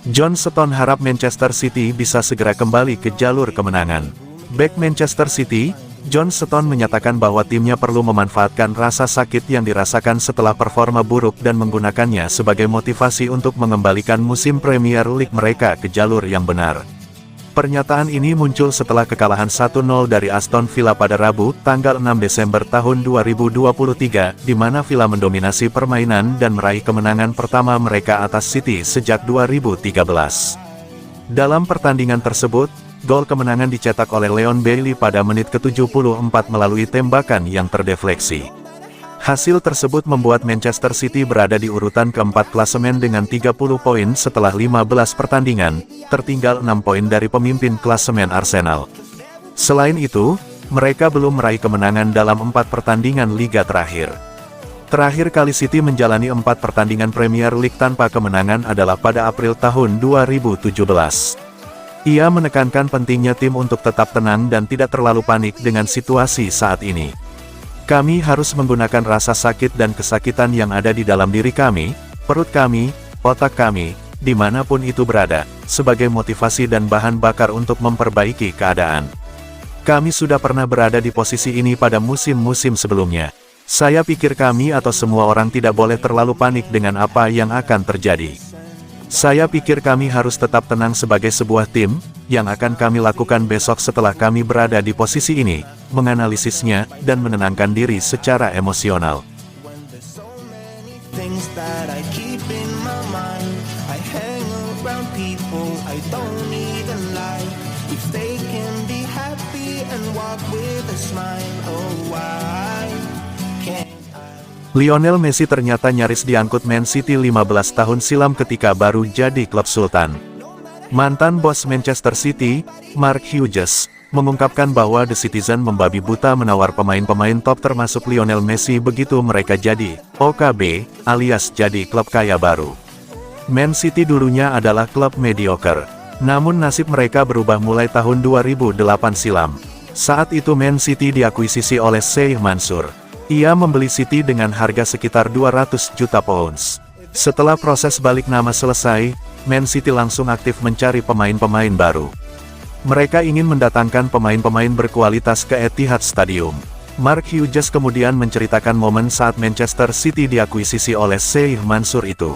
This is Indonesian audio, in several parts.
John Stones harap Manchester City bisa segera kembali ke jalur kemenangan. Bek Manchester City, John Stones menyatakan bahwa timnya perlu memanfaatkan rasa sakit yang dirasakan setelah performa buruk dan menggunakannya sebagai motivasi untuk mengembalikan musim Premier League mereka ke jalur yang benar. Pernyataan ini muncul setelah kekalahan 1-0 dari Aston Villa pada Rabu, tanggal 6 Desember tahun 2023, di mana Villa mendominasi permainan dan meraih kemenangan pertama mereka atas City sejak 2013. Dalam pertandingan tersebut, gol kemenangan dicetak oleh Leon Bailey pada menit ke-74 melalui tembakan yang terdefleksi. Hasil tersebut membuat Manchester City berada di urutan keempat klasemen dengan 30 poin setelah 15 pertandingan, tertinggal 6 poin dari pemimpin klasemen Arsenal. Selain itu, mereka belum meraih kemenangan dalam 4 pertandingan liga terakhir. Terakhir kali City menjalani 4 pertandingan Premier League tanpa kemenangan adalah pada April tahun 2017. Ia menekankan pentingnya tim untuk tetap tenang dan tidak terlalu panik dengan situasi saat ini. Kami harus menggunakan rasa sakit dan kesakitan yang ada di dalam diri kami, perut kami, otak kami, dimanapun itu berada, sebagai motivasi dan bahan bakar untuk memperbaiki keadaan. Kami sudah pernah berada di posisi ini pada musim-musim sebelumnya. Saya pikir kami atau semua orang tidak boleh terlalu panik dengan apa yang akan terjadi. Saya pikir kami harus tetap tenang sebagai sebuah tim, yang akan kami lakukan besok setelah kami berada di posisi ini, menganalisisnya, dan menenangkan diri secara emosional. Lionel Messi ternyata nyaris diangkut Man City 15 tahun silam ketika baru jadi klub sultan. Mantan bos Manchester City, Mark Hughes, mengungkapkan bahwa The Citizen membabi buta menawar pemain-pemain top termasuk Lionel Messi begitu mereka jadi OKB, alias jadi klub kaya baru. Man City dulunya adalah klub mediocre. Namun nasib mereka berubah mulai tahun 2008 silam. Saat itu Man City diakuisisi oleh Sheikh Mansour. Ia membeli City dengan harga sekitar 200 juta pounds. Setelah proses balik nama selesai, Man City langsung aktif mencari pemain-pemain baru. Mereka ingin mendatangkan pemain-pemain berkualitas ke Etihad Stadium. Mark Hughes kemudian menceritakan momen saat Manchester City diakuisisi oleh Sheikh Mansour itu.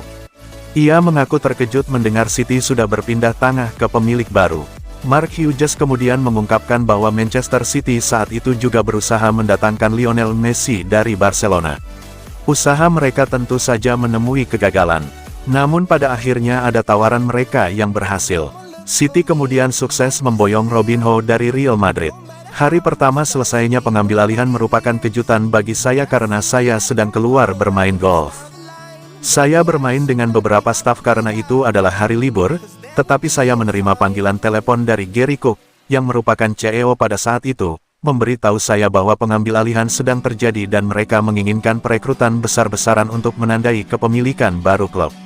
Ia mengaku terkejut mendengar City sudah berpindah tangan ke pemilik baru. Mark Hughes kemudian mengungkapkan bahwa Manchester City saat itu juga berusaha mendatangkan Lionel Messi dari Barcelona. Usaha mereka tentu saja menemui kegagalan. Namun pada akhirnya ada tawaran mereka yang berhasil. City kemudian sukses memboyong Robinho dari Real Madrid. Hari pertama selesainya pengambil alihan merupakan kejutan bagi saya karena saya sedang keluar bermain golf. Saya bermain dengan beberapa staf karena itu adalah hari libur, tetapi saya menerima panggilan telepon dari Gary Cook, yang merupakan CEO pada saat itu, memberitahu saya bahwa pengambil alihan sedang terjadi dan mereka menginginkan perekrutan besar-besaran untuk menandai kepemilikan baru klub.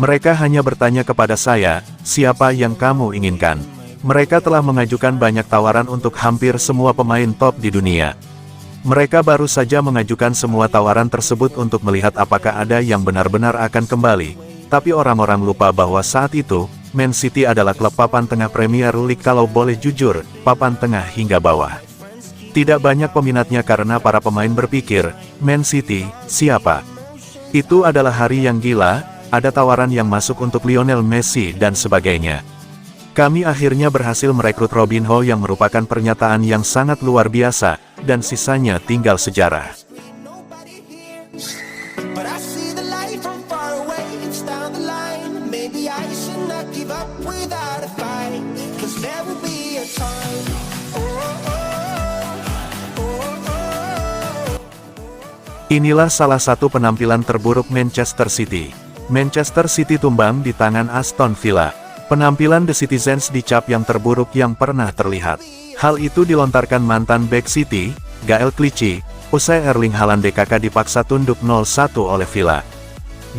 Mereka hanya bertanya kepada saya, siapa yang kamu inginkan? Mereka telah mengajukan banyak tawaran untuk hampir semua pemain top di dunia. Mereka baru saja mengajukan semua tawaran tersebut untuk melihat apakah ada yang benar-benar akan kembali. Tapi orang-orang lupa bahwa saat itu, Man City adalah klub papan tengah Premier League kalau boleh jujur, papan tengah hingga bawah. Tidak banyak peminatnya karena para pemain berpikir, Man City, siapa? Itu adalah hari yang gila, ada tawaran yang masuk untuk Lionel Messi dan sebagainya. Kami akhirnya berhasil merekrut Robinho yang merupakan pernyataan yang sangat luar biasa, dan sisanya tinggal sejarah. Inilah salah satu penampilan terburuk Manchester City. Manchester City tumbang di tangan Aston Villa. Penampilan The Citizens dicap yang terburuk yang pernah terlihat. Hal itu dilontarkan mantan bek City, Gaël Clichy, usai Erling Haaland DKK dipaksa tunduk 0-1 oleh Villa.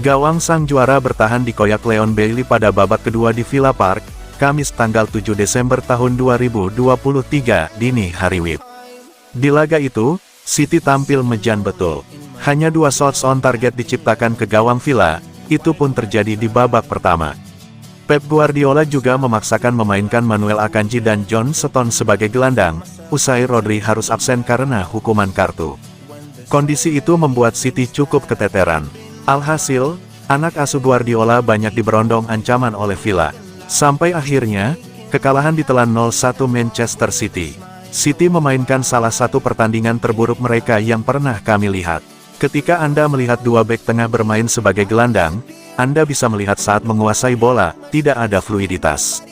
Gawang sang juara bertahan dikoyak Leon Bailey pada babak kedua di Villa Park, Kamis tanggal 7 Desember tahun 2023, dini hari WIB. Di laga itu, City tampil mejan betul. Hanya 2 shots on target diciptakan ke gawang Villa, itu pun terjadi di babak pertama. Pep Guardiola juga memaksakan memainkan Manuel Akanji dan John Stones sebagai gelandang, usai Rodri harus absen karena hukuman kartu. Kondisi itu membuat City cukup keteteran. Alhasil, anak asuh Guardiola banyak diberondong ancaman oleh Villa. Sampai akhirnya, kekalahan ditelan 0-1 Manchester City. City memainkan salah satu pertandingan terburuk mereka yang pernah kami lihat. Ketika Anda melihat dua bek tengah bermain sebagai gelandang, Anda bisa melihat saat menguasai bola, tidak ada fluiditas.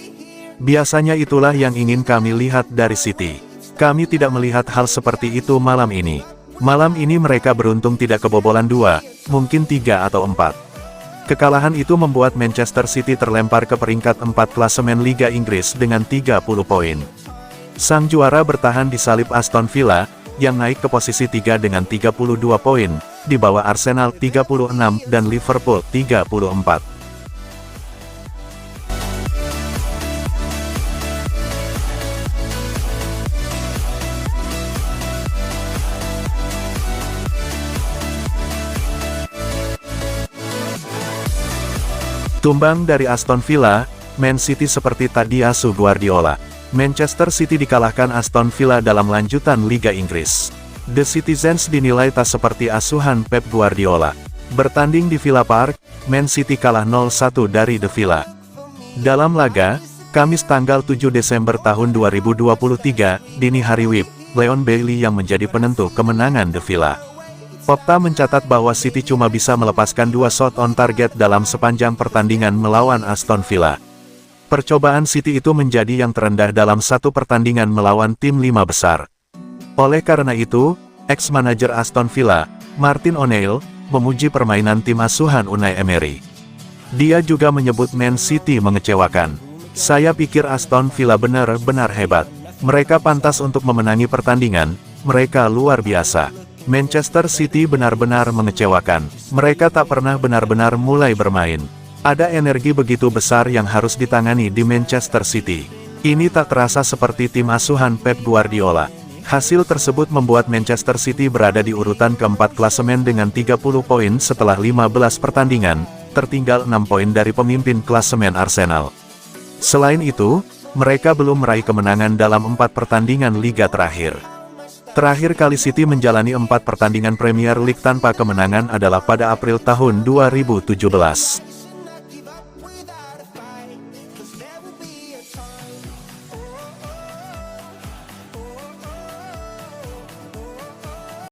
Biasanya itulah yang ingin kami lihat dari City. Kami tidak melihat hal seperti itu malam ini. Malam ini mereka beruntung tidak kebobolan 2, mungkin 3 atau 4. Kekalahan itu membuat Manchester City terlempar ke peringkat 4 klasemen Liga Inggris dengan 30 poin. Sang juara bertahan di salib Aston Villa, yang naik ke posisi 3 dengan 32 poin, di bawah Arsenal 36 dan Liverpool 34. Tumbang dari Aston Villa, Man City seperti tadi asuh Guardiola. Manchester City dikalahkan Aston Villa dalam lanjutan Liga Inggris. The Citizens dinilai tak seperti asuhan Pep Guardiola. Bertanding di Villa Park, Man City kalah 0-1 dari The Villa. Dalam laga, Kamis tanggal 7 Desember tahun 2023, dini hari WIB, Leon Bailey yang menjadi penentu kemenangan The Villa. Opta mencatat bahwa City cuma bisa melepaskan 2 shot on target dalam sepanjang pertandingan melawan Aston Villa. Percobaan City itu menjadi yang terendah dalam satu pertandingan melawan tim 5 besar. Oleh karena itu, ex-manajer Aston Villa, Martin O'Neill, memuji permainan tim asuhan Unai Emery. Dia juga menyebut Man City mengecewakan. Saya pikir Aston Villa benar-benar hebat. Mereka pantas untuk memenangi pertandingan, mereka luar biasa. Manchester City benar-benar mengecewakan. Mereka tak pernah benar-benar mulai bermain. Ada energi begitu besar yang harus ditangani di Manchester City. Ini tak terasa seperti tim asuhan Pep Guardiola. Hasil tersebut membuat Manchester City berada di urutan keempat klasemen dengan 30 poin setelah 15 pertandingan, tertinggal 6 poin dari pemimpin klasemen Arsenal. Selain itu, mereka belum meraih kemenangan dalam 4 pertandingan liga terakhir. Terakhir kali City menjalani 4 pertandingan Premier League tanpa kemenangan adalah pada April tahun 2017.